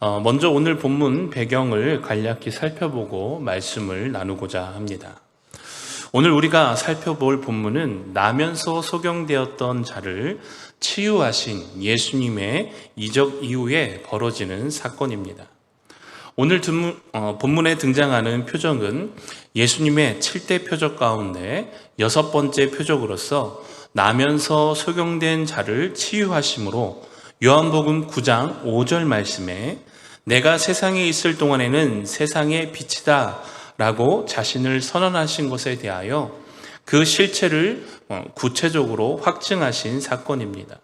먼저 오늘 본문 배경을 간략히 살펴보고 말씀을 나누고자 합니다. 오늘 우리가 살펴볼 본문은 나면서 소경되었던 자를 치유하신 예수님의 이적 이후에 벌어지는 사건입니다. 오늘 본문에 등장하는 표적은 예수님의 7대 표적 가운데 6번째 표적으로서 나면서 소경된 자를 치유하심으로 요한복음 9장 5절 말씀에 내가 세상에 있을 동안에는 세상의 빛이다 라고 자신을 선언하신 것에 대하여 그 실체를 구체적으로 확증하신 사건입니다.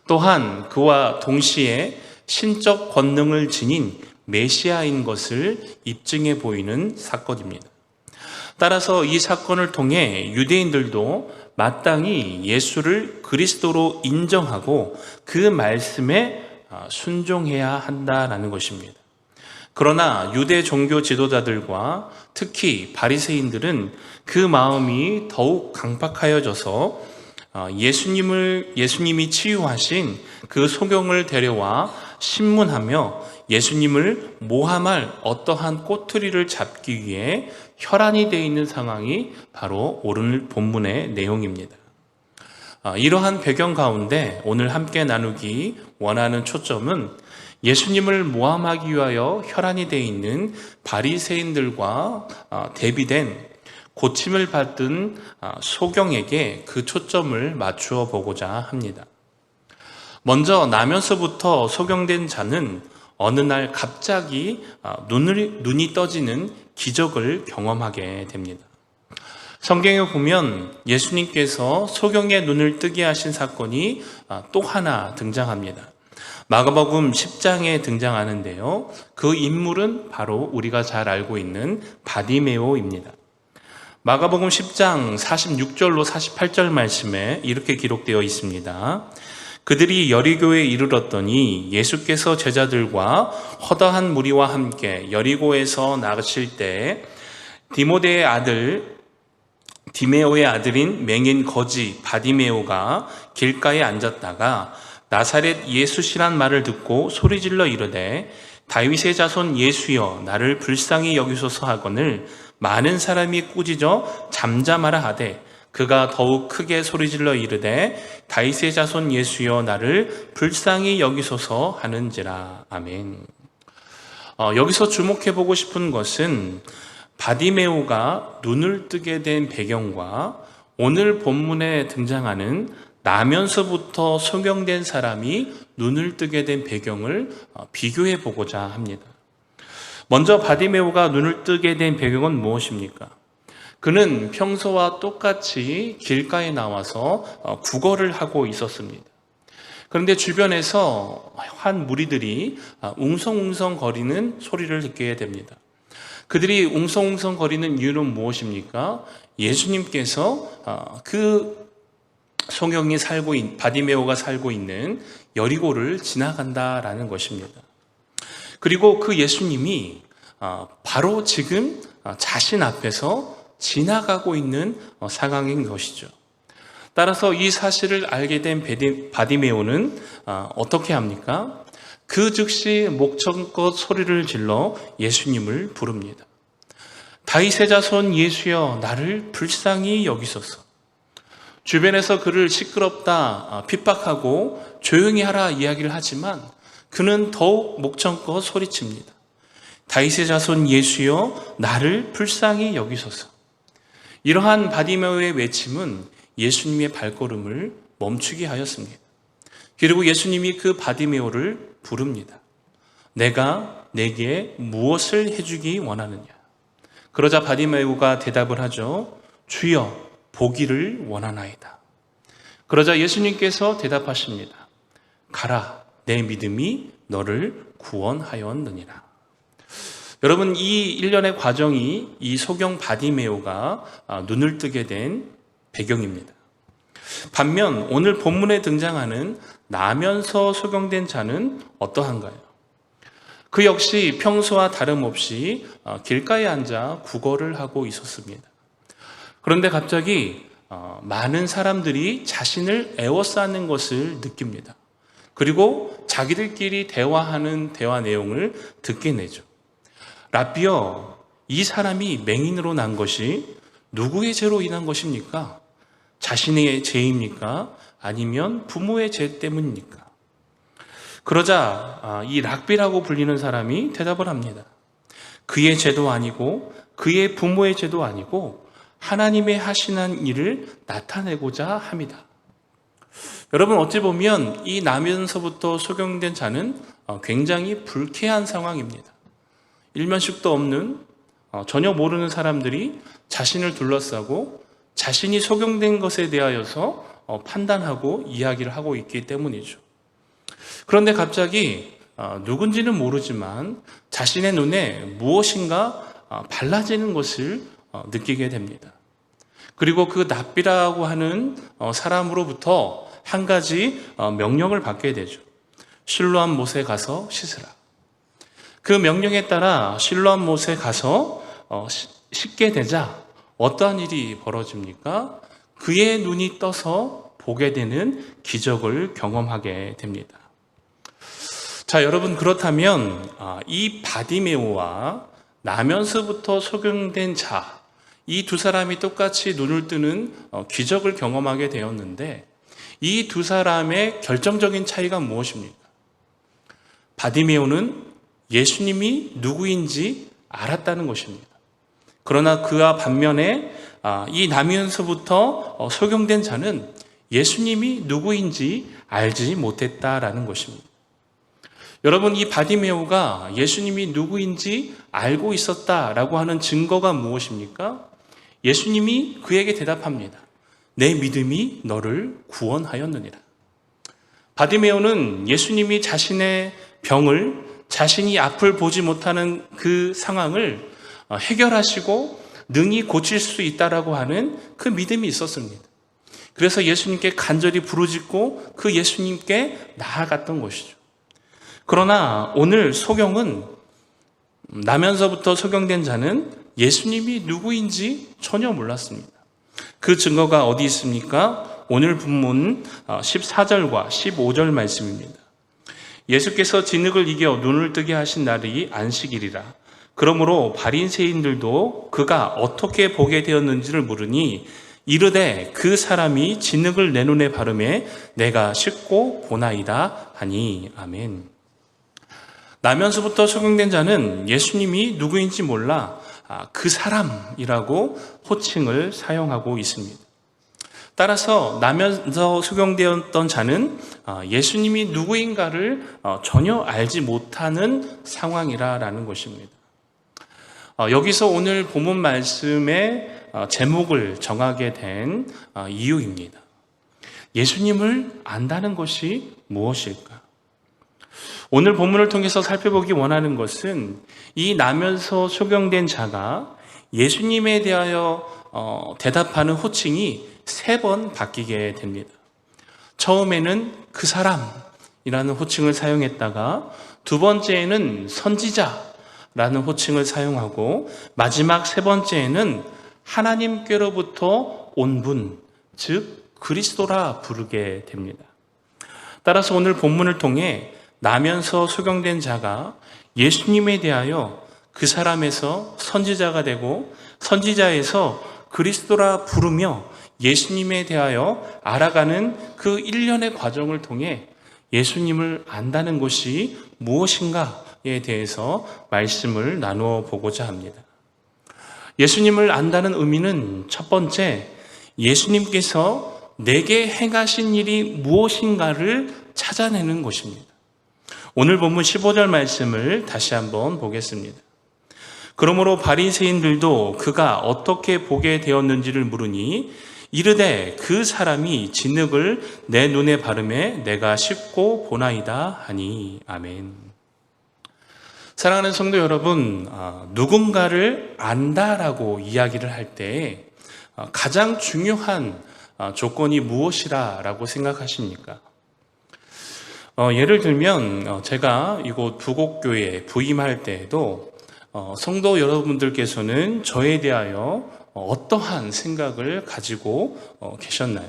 또한 그와 동시에 신적 권능을 지닌 메시아인 것을 입증해 보이는 사건입니다. 따라서 이 사건을 통해 유대인들도 마땅히 예수를 그리스도로 인정하고 그 말씀에 순종해야 한다라는 것입니다. 그러나 유대 종교 지도자들과 특히 바리새인들은 그 마음이 더욱 강팍하여져서 예수님이 치유하신 그 소경을 데려와 신문하며 예수님을 모함할 어떠한 꼬투리를 잡기 위해 혈안이 되어 있는 상황이 바로 오늘 본문의 내용입니다. 이러한 배경 가운데 오늘 함께 나누기 원하는 초점은 예수님을 모함하기 위하여 혈안이 되어 있는 바리새인들과 대비된 고침을 받은 소경에게 그 초점을 맞추어 보고자 합니다. 먼저 나면서부터 소경된 자는 어느 날 갑자기 눈이 떠지는 기적을 경험하게 됩니다. 성경에 보면 예수님께서 소경의 눈을 뜨게 하신 사건이 또 하나 등장합니다. 마가복음 10장에 등장하는데요. 그 인물은 바로 우리가 잘 알고 있는 바디메오입니다. 마가복음 10장 46절로 48절 말씀에 이렇게 기록되어 있습니다. 그들이 여리고에 이르렀더니 예수께서 제자들과 허다한 무리와 함께 여리고에서 나가실 때 디메오의 아들인 맹인 거지 바디메오가 길가에 앉았다가 나사렛 예수시란 말을 듣고 소리질러 이르되 다윗의 자손 예수여 나를 불쌍히 여기소서 하거늘 많은 사람이 꾸짖어 잠잠하라 하되 그가 더욱 크게 소리질러 이르되 다윗의 자손 예수여 나를 불쌍히 여기소서 하는지라. 아멘. 여기서 주목해보고 싶은 것은 바디메오가 눈을 뜨게 된 배경과 오늘 본문에 등장하는 나면서부터 소경된 사람이 눈을 뜨게 된 배경을 비교해 보고자 합니다. 먼저 바디메오가 눈을 뜨게 된 배경은 무엇입니까? 그는 평소와 똑같이 길가에 나와서 구걸을 하고 있었습니다. 그런데 주변에서 한 무리들이 웅성웅성 거리는 소리를 듣게 됩니다. 그들이 웅성웅성 거리는 이유는 무엇입니까? 예수님께서 그 바디메오가 살고 있는 여리고를 지나간다라는 것입니다. 그리고 그 예수님이 바로 지금 자신 앞에서 지나가고 있는 상황인 것이죠. 따라서 이 사실을 알게 된 바디메오는 어떻게 합니까? 그 즉시 목청껏 소리를 질러 예수님을 부릅니다. 다윗의 자손 예수여 나를 불쌍히 여기소서. 주변에서 그를 시끄럽다, 핍박하고 조용히 하라 이야기를 하지만 그는 더욱 목청껏 소리칩니다. 다윗의 자손 예수여 나를 불쌍히 여기소서. 이러한 바디메오의 외침은 예수님의 발걸음을 멈추게 하였습니다. 그리고 예수님이 그 바디메오를 부릅니다. 내가 내게 무엇을 해주기 원하느냐? 그러자 바디메오가 대답을 하죠. 주여 보기를 원하나이다. 그러자 예수님께서 대답하십니다. 가라, 내 믿음이 너를 구원하였느니라. 여러분, 이 일련의 과정이 이 소경 바디메오가 눈을 뜨게 된 배경입니다. 반면 오늘 본문에 등장하는 나면서 소경된 자는 어떠한가요? 그 역시 평소와 다름없이 길가에 앉아 구걸을 하고 있었습니다. 그런데 갑자기 많은 사람들이 자신을 에워싸는 것을 느낍니다. 그리고 자기들끼리 대화하는 대화 내용을 듣게 되죠. 랍비여, 이 사람이 맹인으로 난 것이 누구의 죄로 인한 것입니까? 자신의 죄입니까? 아니면 부모의 죄 때문입니까? 그러자 이 랍비라고 불리는 사람이 대답을 합니다. 그의 죄도 아니고 그의 부모의 죄도 아니고 하나님의 하시는 일을 나타내고자 합니다. 여러분, 어찌 보면 이 나면서부터 소경된 자는 굉장히 불쾌한 상황입니다. 일면식도 없는 전혀 모르는 사람들이 자신을 둘러싸고 자신이 소경된 것에 대하여서 판단하고 이야기를 하고 있기 때문이죠. 그런데 갑자기 누군지는 모르지만 자신의 눈에 무엇인가 발라지는 것을 느끼게 됩니다. 그리고 그 랍비라고 하는 사람으로부터 한 가지 명령을 받게 되죠. 실로암 못에 가서 씻으라. 그 명령에 따라 실로암 못에 가서 씻게 되자 어떠한 일이 벌어집니까? 그의 눈이 떠서 보게 되는 기적을 경험하게 됩니다. 자, 여러분, 그렇다면 이 바디메오와 나면서부터 소경된 자, 이 두 사람이 똑같이 눈을 뜨는 기적을 경험하게 되었는데 이 두 사람의 결정적인 차이가 무엇입니까? 바디메오는 예수님이 누구인지 알았다는 것입니다. 그러나 그와 반면에 이 나면서부터 소경된 자는 예수님이 누구인지 알지 못했다라는 것입니다. 여러분, 이 바디메오가 예수님이 누구인지 알고 있었다라고 하는 증거가 무엇입니까? 예수님이 그에게 대답합니다. 내 믿음이 너를 구원하였느니라. 바디메오는 예수님이 자신의 병을, 자신이 앞을 보지 못하는 그 상황을 해결하시고 능히 고칠 수 있다라고 하는 그 믿음이 있었습니다. 그래서 예수님께 간절히 부르짖고 그 예수님께 나아갔던 것이죠. 그러나 오늘 소경은, 나면서부터 소경된 자는 예수님이 누구인지 전혀 몰랐습니다. 그 증거가 어디 있습니까? 오늘 본문 14절과 15절 말씀입니다. 예수께서 진흙을 이겨 눈을 뜨게 하신 날이 안식일이라. 그러므로 바리새인들도 그가 어떻게 보게 되었는지를 물으니 이르되 그 사람이 진흙을 내 눈에 바르매 내가 씻고 보나이다 하니. 아멘. 나면서부터 소경된 자는 예수님이 누구인지 몰라 그 사람이라고 호칭을 사용하고 있습니다. 따라서 나면서 소경되었던 자는 예수님이 누구인가를 전혀 알지 못하는 상황이라는 것입니다. 여기서 오늘 본문 말씀의 제목을 정하게 된 이유입니다. 예수님을 안다는 것이 무엇일까? 오늘 본문을 통해서 살펴보기 원하는 것은 이 나면서 소경된 자가 예수님에 대하여 대답하는 호칭이 3번 바뀌게 됩니다. 처음에는 그 사람이라는 호칭을 사용했다가 두 번째에는 선지자라는 호칭을 사용하고 마지막 3번째에는 하나님께로부터 온 분, 즉 그리스도라 부르게 됩니다. 따라서 오늘 본문을 통해 나면서 소경된 자가 예수님에 대하여 그 사람에서 선지자가 되고 선지자에서 그리스도라 부르며 예수님에 대하여 알아가는 그 일련의 과정을 통해 예수님을 안다는 것이 무엇인가에 대해서 말씀을 나누어 보고자 합니다. 예수님을 안다는 의미는 첫 번째, 예수님께서 내게 행하신 일이 무엇인가를 찾아내는 것입니다. 오늘 본문 15절 말씀을 다시 한번 보겠습니다. 그러므로 바리새인들도 그가 어떻게 보게 되었는지를 물으니 이르되 그 사람이 진흙을 내 눈에 바르매 내가 씻고 보나이다 하니. 아멘. 사랑하는 성도 여러분, 누군가를 안다라고 이야기를 할 때 가장 중요한 조건이 무엇이라고 생각하십니까? 예를 들면 제가 이곳 부곡교회에 부임할 때에도 성도 여러분들께서는 저에 대하여 어떠한 생각을 가지고 계셨나요?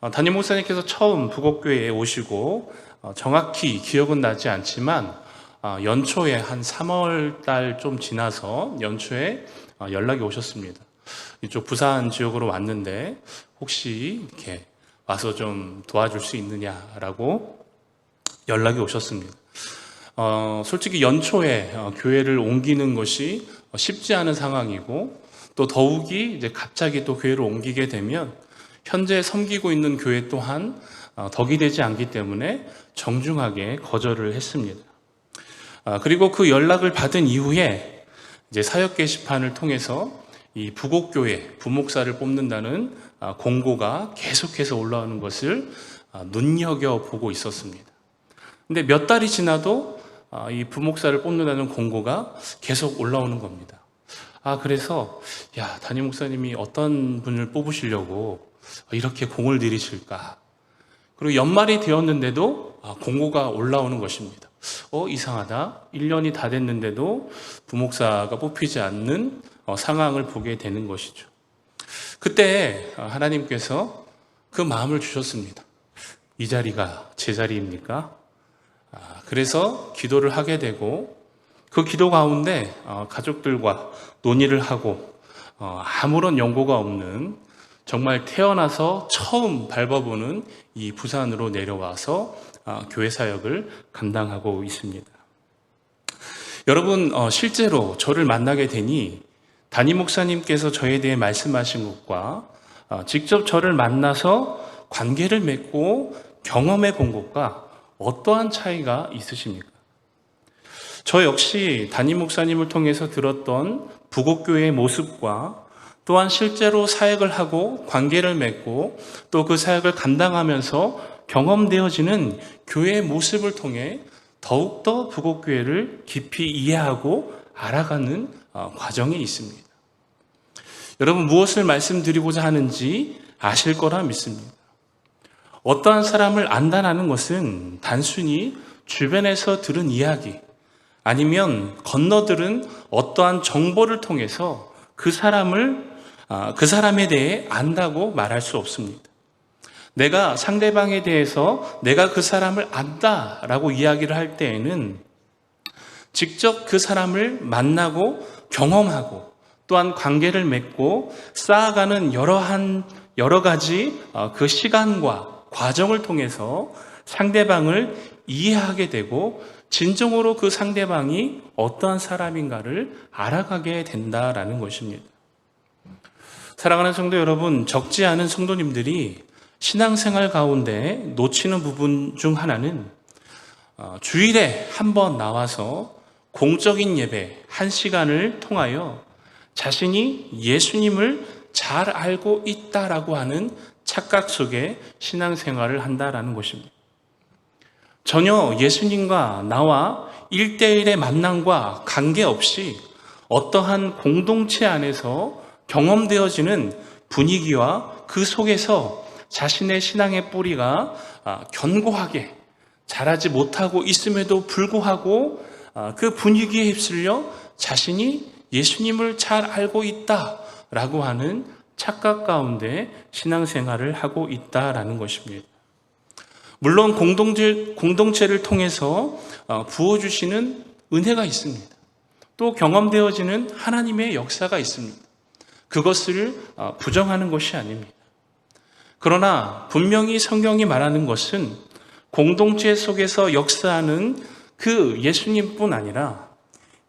담임 목사님께서 처음 부곡교회에 오시고 정확히 기억은 나지 않지만 연초에 한 3월 달 좀 지나서 연초에 연락이 오셨습니다. 이쪽 부산 지역으로 왔는데 혹시 이렇게 와서 좀 도와줄 수 있느냐라고 연락이 오셨습니다. 솔직히 연초에 교회를 옮기는 것이 쉽지 않은 상황이고 또 더욱이 이제 갑자기 또 교회를 옮기게 되면 현재 섬기고 있는 교회 또한 덕이 되지 않기 때문에 정중하게 거절을 했습니다. 그리고 그 연락을 받은 이후에 이제 사역 게시판을 통해서 이 부곡교회 부목사를 뽑는다는 공고가 계속해서 올라오는 것을 눈여겨보고 있었습니다. 근데 몇 달이 지나도 이 부목사를 뽑는다는 공고가 계속 올라오는 겁니다. 그래서 담임 목사님이 어떤 분을 뽑으시려고 이렇게 공을 들이실까? 그리고 연말이 되었는데도 공고가 올라오는 것입니다. 이상하다. 1년이 다 됐는데도 부목사가 뽑히지 않는 상황을 보게 되는 것이죠. 그때 하나님께서 그 마음을 주셨습니다. 이 자리가 제 자리입니까? 그래서 기도를 하게 되고 그 기도 가운데 가족들과 논의를 하고 아무런 연고가 없는 정말 태어나서 처음 밟아보는 이 부산으로 내려와서 교회 사역을 감당하고 있습니다. 여러분, 실제로 저를 만나게 되니 담임 목사님께서 저에 대해 말씀하신 것과 직접 저를 만나서 관계를 맺고 경험해 본 것과 어떠한 차이가 있으십니까? 저 역시 담임 목사님을 통해서 들었던 부곡교회의 모습과 또한 실제로 사역을 하고 관계를 맺고 또 그 사역을 감당하면서 경험되어지는 교회의 모습을 통해 더욱더 부곡교회를 깊이 이해하고 알아가는 과정에 있습니다. 여러분, 무엇을 말씀드리고자 하는지 아실 거라 믿습니다. 어떠한 사람을 안다는 것은 단순히 주변에서 들은 이야기 아니면 건너들은 어떠한 정보를 통해서 그 사람에 대해 안다고 말할 수 없습니다. 내가 상대방에 대해서 내가 그 사람을 안다라고 이야기를 할 때에는 직접 그 사람을 만나고 경험하고 또한 관계를 맺고 쌓아가는 여러 가지 그 시간과 과정을 통해서 상대방을 이해하게 되고 진정으로 그 상대방이 어떠한 사람인가를 알아가게 된다라는 것입니다. 사랑하는 성도 여러분, 적지 않은 성도님들이 신앙생활 가운데 놓치는 부분 중 하나는 주일에 한 번 나와서 공적인 예배 1시간을 통하여 자신이 예수님을 잘 알고 있다라고 하는 착각 속에 신앙생활을 한다라는 것입니다. 전혀 예수님과 나와 1대1의 만남과 관계없이 어떠한 공동체 안에서 경험되어지는 분위기와 그 속에서 자신의 신앙의 뿌리가 견고하게 자라지 못하고 있음에도 불구하고 그 분위기에 휩쓸려 자신이 예수님을 잘 알고 있다라고 하는 착각 가운데 신앙생활을 하고 있다라는 것입니다. 물론 공동체를 통해서 부어주시는 은혜가 있습니다. 또 경험되어지는 하나님의 역사가 있습니다. 그것을 부정하는 것이 아닙니다. 그러나 분명히 성경이 말하는 것은 공동체 속에서 역사하는 그 예수님뿐 아니라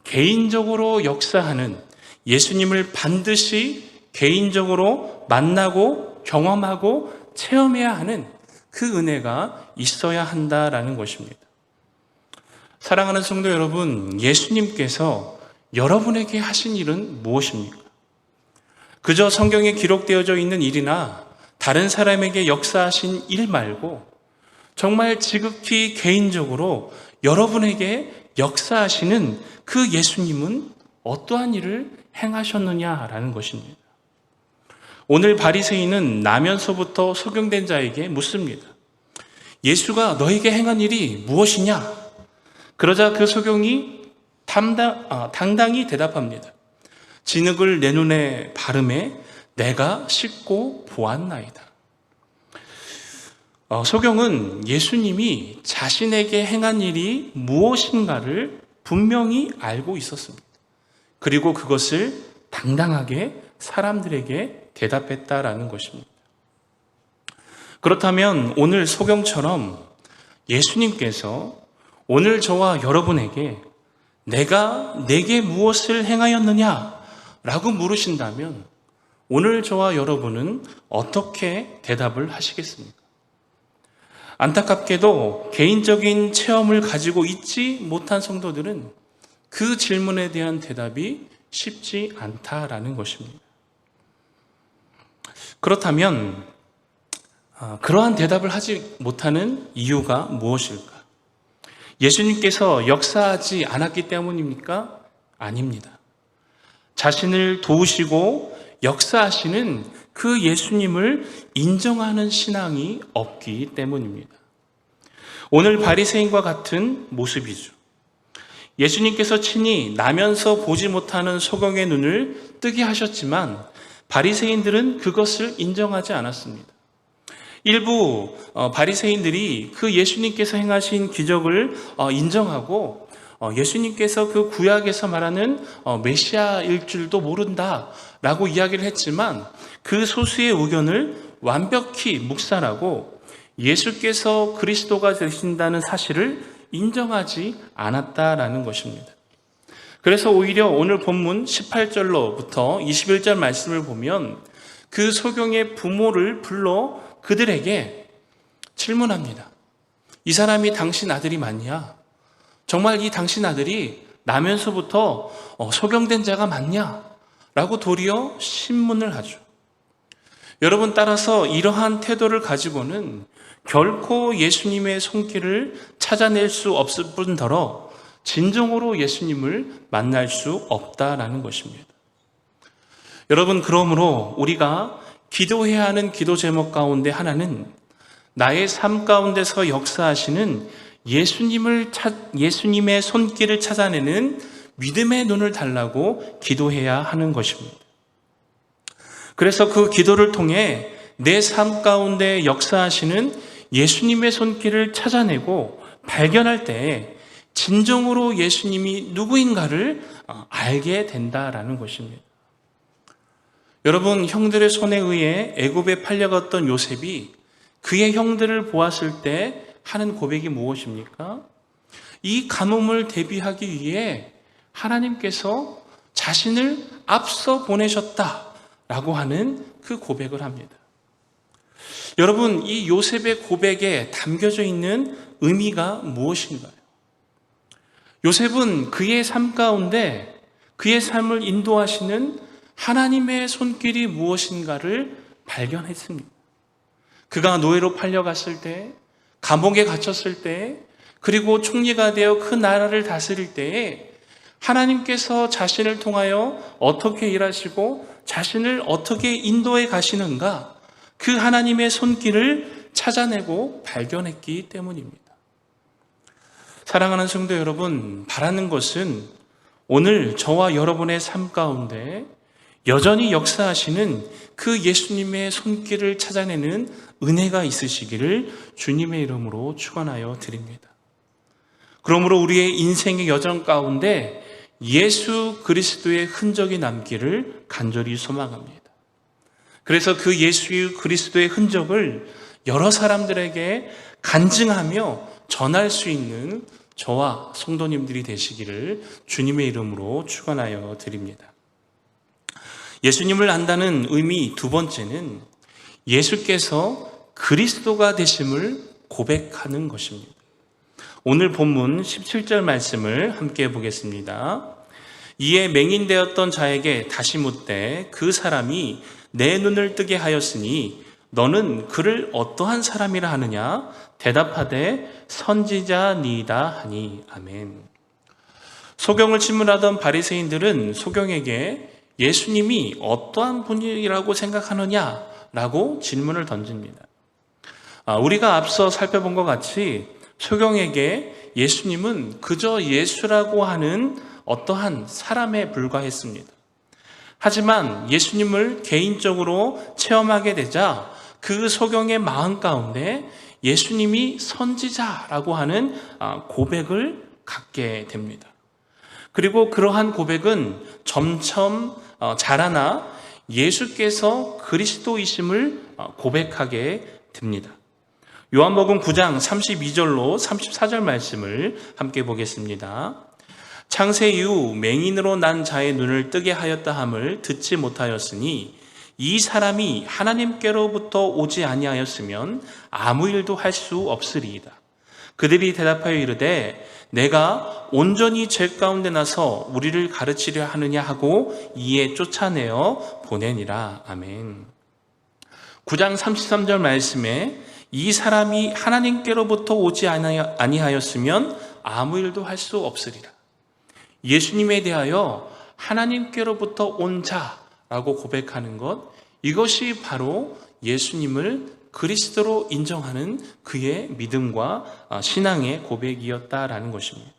개인적으로 역사하는 예수님을 반드시 개인적으로 만나고 경험하고 체험해야 하는 그 은혜가 있어야 한다라는 것입니다. 사랑하는 성도 여러분, 예수님께서 여러분에게 하신 일은 무엇입니까? 그저 성경에 기록되어져 있는 일이나 다른 사람에게 역사하신 일 말고 정말 지극히 개인적으로 여러분에게 역사하시는 그 예수님은 어떠한 일을 행하셨느냐라는 것입니다. 오늘 바리새인은 나면서부터 소경된 자에게 묻습니다. 예수가 너에게 행한 일이 무엇이냐? 그러자 그 소경이 당당히 대답합니다. 진흙을 내 눈에 바르매 내가 씻고 보았나이다. 소경은 예수님이 자신에게 행한 일이 무엇인가를 분명히 알고 있었습니다. 그리고 그것을 당당하게 사람들에게 대답했다라는 것입니다. 그렇다면 오늘 소경처럼 예수님께서 오늘 저와 여러분에게 내가 내게 무엇을 행하였느냐 라고 물으신다면 오늘 저와 여러분은 어떻게 대답을 하시겠습니까? 안타깝게도 개인적인 체험을 가지고 있지 못한 성도들은 그 질문에 대한 대답이 쉽지 않다라는 것입니다. 그렇다면 그러한 대답을 하지 못하는 이유가 무엇일까? 예수님께서 역사하지 않았기 때문입니까? 아닙니다. 자신을 도우시고 역사하시는 그 예수님을 인정하는 신앙이 없기 때문입니다. 오늘 바리새인과 같은 모습이죠. 예수님께서 친히 나면서 보지 못하는 소경의 눈을 뜨게 하셨지만 바리새인들은 그것을 인정하지 않았습니다. 일부 바리새인들이 그 예수님께서 행하신 기적을 인정하고 예수님께서 그 구약에서 말하는 메시아일 줄도 모른다라고 이야기를 했지만 그 소수의 의견을 완벽히 묵살하고 예수께서 그리스도가 되신다는 사실을 인정하지 않았다라는 것입니다. 그래서 오히려 오늘 본문 18절로부터 21절 말씀을 보면 그 소경의 부모를 불러 그들에게 질문합니다. 이 사람이 당신 아들이 맞냐? 정말 이 당신 아들이 나면서부터 소경된 자가 맞냐? 라고 도리어 신문을 하죠. 여러분, 따라서 이러한 태도를 가지고는 결코 예수님의 손길을 찾아낼 수 없을 뿐더러 진정으로 예수님을 만날 수 없다라는 것입니다. 여러분, 그러므로 우리가 기도해야 하는 기도 제목 가운데 하나는 나의 삶 가운데서 역사하시는 예수님의 손길을 찾아내는 믿음의 눈을 달라고 기도해야 하는 것입니다. 그래서 그 기도를 통해 내 삶 가운데 역사하시는 예수님의 손길을 찾아내고 발견할 때 진정으로 예수님이 누구인가를 알게 된다라는 것입니다. 여러분, 형들의 손에 의해 애굽에 팔려갔던 요셉이 그의 형들을 보았을 때 하는 고백이 무엇입니까? 이 가뭄을 대비하기 위해 하나님께서 자신을 앞서 보내셨다라고 하는 그 고백을 합니다. 여러분, 이 요셉의 고백에 담겨져 있는 의미가 무엇인가요? 요셉은 그의 삶 가운데 그의 삶을 인도하시는 하나님의 손길이 무엇인가를 발견했습니다. 그가 노예로 팔려갔을 때, 감옥에 갇혔을 때, 그리고 총리가 되어 그 나라를 다스릴 때에 하나님께서 자신을 통하여 어떻게 일하시고 자신을 어떻게 인도해 가시는가, 그 하나님의 손길을 찾아내고 발견했기 때문입니다. 사랑하는 성도 여러분, 바라는 것은 오늘 저와 여러분의 삶 가운데 여전히 역사하시는 그 예수님의 손길을 찾아내는 은혜가 있으시기를 주님의 이름으로 축원하여 드립니다. 그러므로 우리의 인생의 여정 가운데 예수 그리스도의 흔적이 남기를 간절히 소망합니다. 그래서 그 예수 그리스도의 흔적을 여러 사람들에게 간증하며 전할 수 있는 저와 성도님들이 되시기를 주님의 이름으로 축원하여 드립니다. 예수님을 안다는 의미 두 번째는 예수께서 그리스도가 되심을 고백하는 것입니다. 오늘 본문 17절 말씀을 함께 보겠습니다. 이에 맹인되었던 자에게 다시 묻되 그 사람이 내 눈을 뜨게 하였으니 너는 그를 어떠한 사람이라 하느냐? 대답하되 선지자니이다 하니. 아멘. 소경을 침문하던 바리새인들은 소경에게 예수님이 어떠한 분이라고 생각하느냐라고 질문을 던집니다. 우리가 앞서 살펴본 것 같이 소경에게 예수님은 그저 예수라고 하는 어떠한 사람에 불과했습니다. 하지만 예수님을 개인적으로 체험하게 되자 그 소경의 마음 가운데 예수님이 선지자라고 하는 고백을 갖게 됩니다. 그리고 그러한 고백은 점점 자라나 예수께서 그리스도이심을 고백하게 됩니다. 요한복음 9장 32절로 34절 말씀을 함께 보겠습니다. 창세 이후 맹인으로 난 자의 눈을 뜨게 하였다 함을 듣지 못하였으니 이 사람이 하나님께로부터 오지 아니하였으면 아무 일도 할 수 없으리이다. 그들이 대답하여 이르되 내가 온전히 죄 가운데 나서 우리를 가르치려 하느냐 하고 이에 쫓아내어 보내니라. 아멘. 9장 33절 말씀에 이 사람이 하나님께로부터 오지 아니하였으면 아무 일도 할 수 없으리라. 예수님에 대하여 하나님께로부터 온 자라고 고백하는 것, 이것이 바로 예수님을 그리스도로 인정하는 그의 믿음과 신앙의 고백이었다라는 것입니다.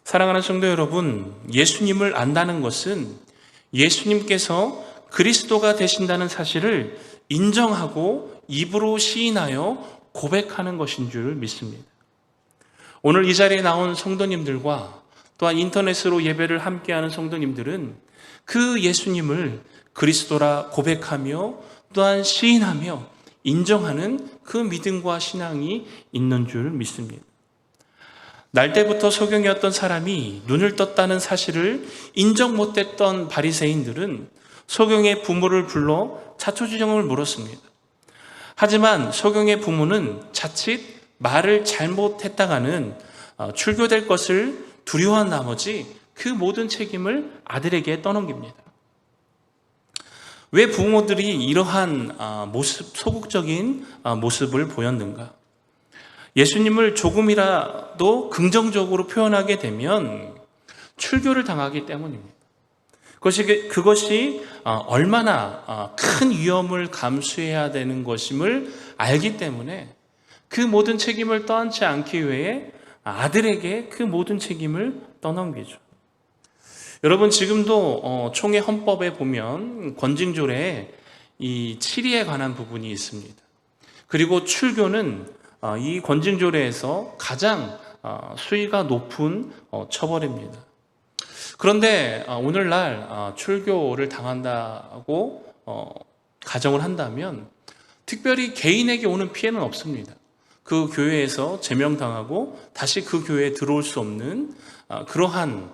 사랑하는 성도 여러분, 예수님을 안다는 것은 예수님께서 그리스도가 되신다는 사실을 인정하고 입으로 시인하여 고백하는 것인 줄 믿습니다. 오늘 이 자리에 나온 성도님들과 또한 인터넷으로 예배를 함께하는 성도님들은 그 예수님을 그리스도라 고백하며 또한 시인하며 인정하는 그 믿음과 신앙이 있는 줄 믿습니다. 날 때부터 소경이었던 사람이 눈을 떴다는 사실을 인정 못했던 바리새인들은 소경의 부모를 불러 자초지종을 물었습니다. 하지만 소경의 부모는 자칫 말을 잘못했다가는 출교될 것을 두려워한 나머지 그 모든 책임을 아들에게 떠넘깁니다. 왜 부모들이 이러한 소극적인 모습을 보였는가? 예수님을 조금이라도 긍정적으로 표현하게 되면 출교를 당하기 때문입니다. 그것이 얼마나 큰 위험을 감수해야 되는 것임을 알기 때문에 그 모든 책임을 떠안지 않기 위해 아들에게 그 모든 책임을 떠넘기죠. 여러분, 지금도 총회 헌법에 보면 권징조례에 이 치리에 관한 부분이 있습니다. 그리고 출교는 이 권징조례에서 가장 수위가 높은 처벌입니다. 그런데 오늘날 출교를 당한다고 가정을 한다면 특별히 개인에게 오는 피해는 없습니다. 그 교회에서 제명당하고 다시 그 교회에 들어올 수 없는 그러한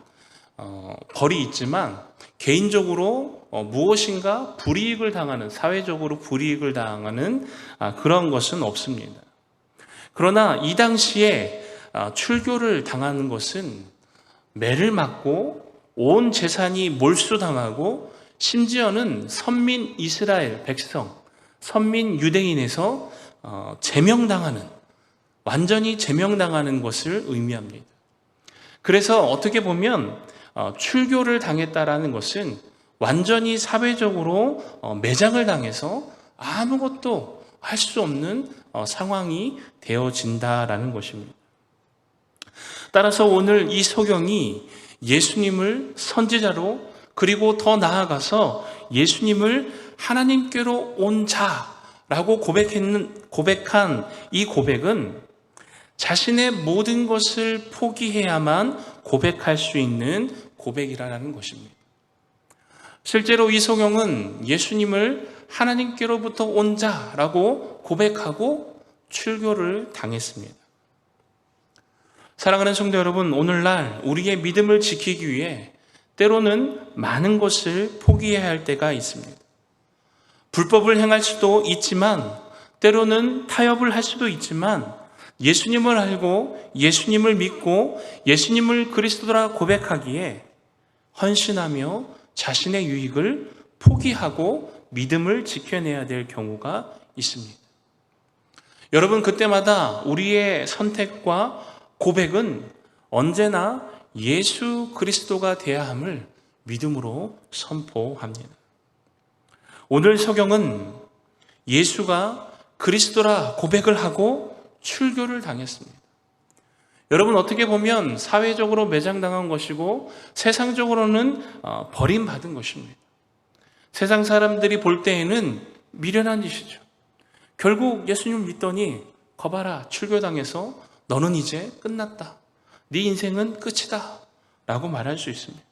벌이 있지만 개인적으로 무엇인가 불이익을 당하는, 사회적으로 불이익을 당하는 그런 것은 없습니다. 그러나 이 당시에 출교를 당하는 것은 매를 맞고 온 재산이 몰수당하고 심지어는 선민 이스라엘 백성, 선민 유대인에서 제명당하는, 완전히 제명당하는 것을 의미합니다. 그래서 어떻게 보면 출교를 당했다라는 것은 완전히 사회적으로 매장을 당해서 아무것도 할 수 없는 상황이 되어진다라는 것입니다. 따라서 오늘 이 소경이 예수님을 선지자로, 그리고 더 나아가서 예수님을 하나님께로 온 자라고 고백한 이 고백은 자신의 모든 것을 포기해야만 고백할 수 있는 고백이라는 것입니다. 실제로 이 소경은 예수님을 하나님께로부터 온 자라고 고백하고 출교를 당했습니다. 사랑하는 성도 여러분, 오늘날 우리의 믿음을 지키기 위해 때로는 많은 것을 포기해야 할 때가 있습니다. 불법을 행할 수도 있지만, 때로는 타협을 할 수도 있지만, 예수님을 알고 예수님을 믿고 예수님을 그리스도라 고백하기에 헌신하며 자신의 유익을 포기하고 믿음을 지켜내야 될 경우가 있습니다. 여러분, 그때마다 우리의 선택과 고백은 언제나 예수 그리스도가 되어야 함을 믿음으로 선포합니다. 오늘 소경은 예수가 그리스도라 고백을 하고 출교를 당했습니다. 여러분, 어떻게 보면 사회적으로 매장당한 것이고 세상적으로는 버림받은 것입니다. 세상 사람들이 볼 때에는 미련한 짓이죠. 결국 예수님을 믿더니 거봐라, 출교당해서 너는 이제 끝났다. 네 인생은 끝이다. 라고 말할 수 있습니다.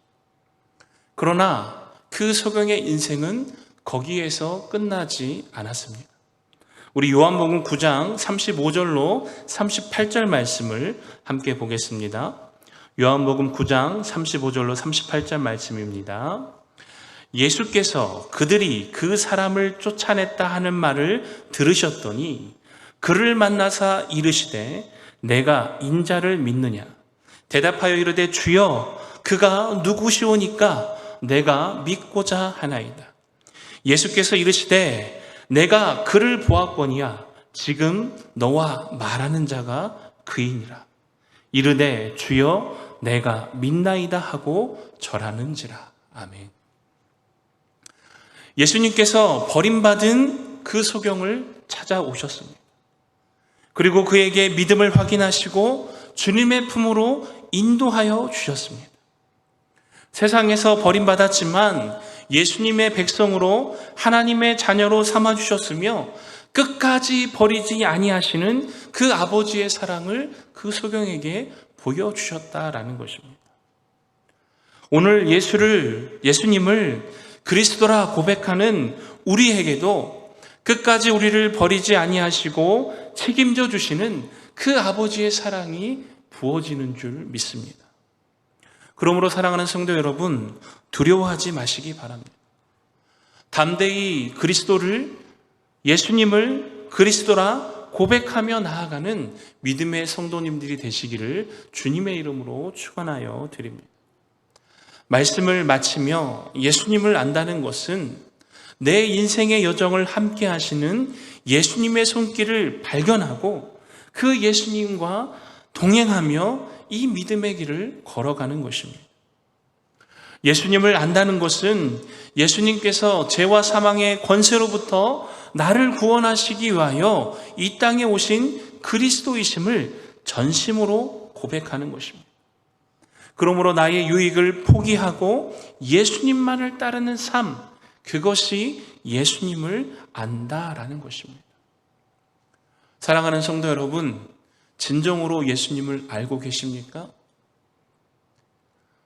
그러나 그 소경의 인생은 거기에서 끝나지 않았습니다. 우리 요한복음 9장 35절로 38절 말씀을 함께 보겠습니다. 요한복음 9장 35절로 38절 말씀입니다. 예수께서 그들이 그 사람을 쫓아냈다 하는 말을 들으셨더니 그를 만나사 이르시되 내가 인자를 믿느냐? 대답하여 이르되 주여 그가 누구시오니까 내가 믿고자 하나이다. 예수께서 이르시되 내가 그를 보았거니와 지금 너와 말하는 자가 그이니라. 이르되 주여 내가 믿나이다 하고 절하는지라. 아멘. 예수님께서 버림받은 그 소경을 찾아오셨습니다. 그리고 그에게 믿음을 확인하시고 주님의 품으로 인도하여 주셨습니다. 세상에서 버림받았지만 예수님의 백성으로 하나님의 자녀로 삼아주셨으며 끝까지 버리지 아니하시는 그 아버지의 사랑을 그 소경에게 보여주셨다라는 것입니다. 오늘 예수님을 그리스도라 고백하는 우리에게도 끝까지 우리를 버리지 아니하시고 책임져 주시는 그 아버지의 사랑이 부어지는 줄 믿습니다. 그러므로 사랑하는 성도 여러분, 두려워하지 마시기 바랍니다. 담대히 예수님을 그리스도라 고백하며 나아가는 믿음의 성도님들이 되시기를 주님의 이름으로 축원하여 드립니다. 말씀을 마치며 예수님을 안다는 것은 내 인생의 여정을 함께 하시는 예수님의 손길을 발견하고 그 예수님과 동행하며 이 믿음의 길을 걸어가는 것입니다. 예수님을 안다는 것은 예수님께서 죄와 사망의 권세로부터 나를 구원하시기 위하여 이 땅에 오신 그리스도이심을 전심으로 고백하는 것입니다. 그러므로 나의 유익을 포기하고 예수님만을 따르는 삶, 그것이 예수님을 안다라는 것입니다. 사랑하는 성도 여러분, 진정으로 예수님을 알고 계십니까?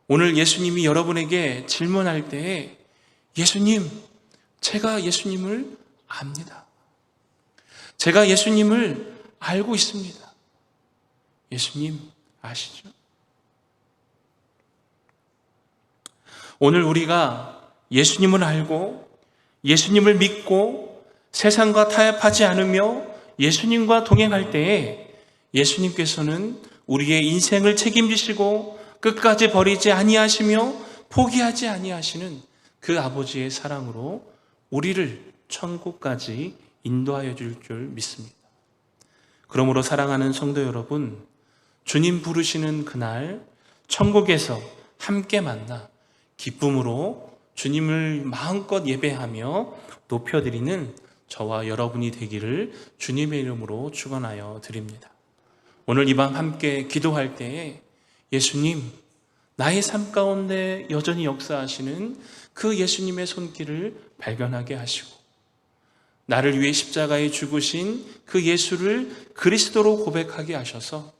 오늘 예수님이 여러분에게 질문할 때에 예수님, 제가 예수님을 압니다. 제가 예수님을 알고 있습니다. 예수님 아시죠? 오늘 우리가 예수님을 알고 예수님을 믿고 세상과 타협하지 않으며 예수님과 동행할 때에 예수님께서는 우리의 인생을 책임지시고 끝까지 버리지 아니하시며 포기하지 아니하시는 그 아버지의 사랑으로 우리를 천국까지 인도하여 줄 줄 믿습니다. 그러므로 사랑하는 성도 여러분, 주님 부르시는 그날 천국에서 함께 만나 기쁨으로 주님을 마음껏 예배하며 높여드리는 저와 여러분이 되기를 주님의 이름으로 축원하여 드립니다. 오늘 이 밤 함께 기도할 때에 예수님, 나의 삶 가운데 여전히 역사하시는 그 예수님의 손길을 발견하게 하시고 나를 위해 십자가에 죽으신 그 예수를 그리스도로 고백하게 하셔서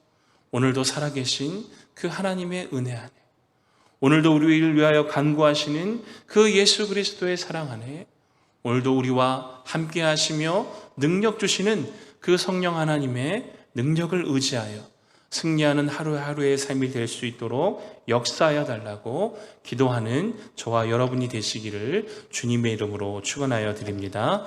오늘도 살아계신 그 하나님의 은혜 안에 오늘도 우리를 위하여 간구하시는 그 예수 그리스도의 사랑 안에 오늘도 우리와 함께 하시며 능력 주시는 그 성령 하나님의 능력을 의지하여 승리하는 하루하루의 삶이 될 수 있도록 역사하여 달라고 기도하는 저와 여러분이 되시기를 주님의 이름으로 축원하여 드립니다.